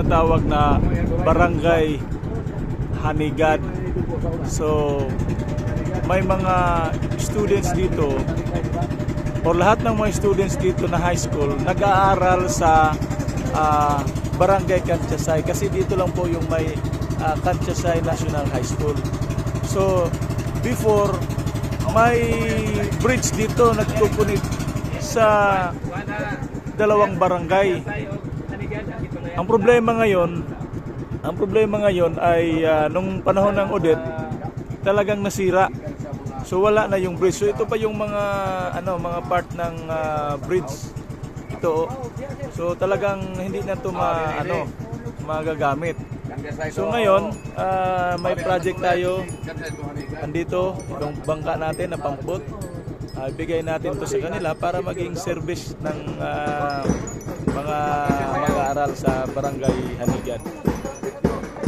tinatawag na Barangay Hanigad. So may mga students dito, o lahat ng mga students dito na high school nag-aaral sa Barangay Kantiasay, kasi dito lang po yung may Kantiasay National High School. So before, may bridge dito nagkukunit sa dalawang barangay. Ang problema ngayon ay nung panahon ng Odette, talagang nasira. So wala na yung bridge. So ito pa yung mga mga part ng bridge ito. So talagang hindi na ito magagamit. So ngayon, may project tayo andito, itong bangka natin na pampot. Bigay natin to sa kanila para maging service ng mga mag-aaral sa Barangay Hanigad.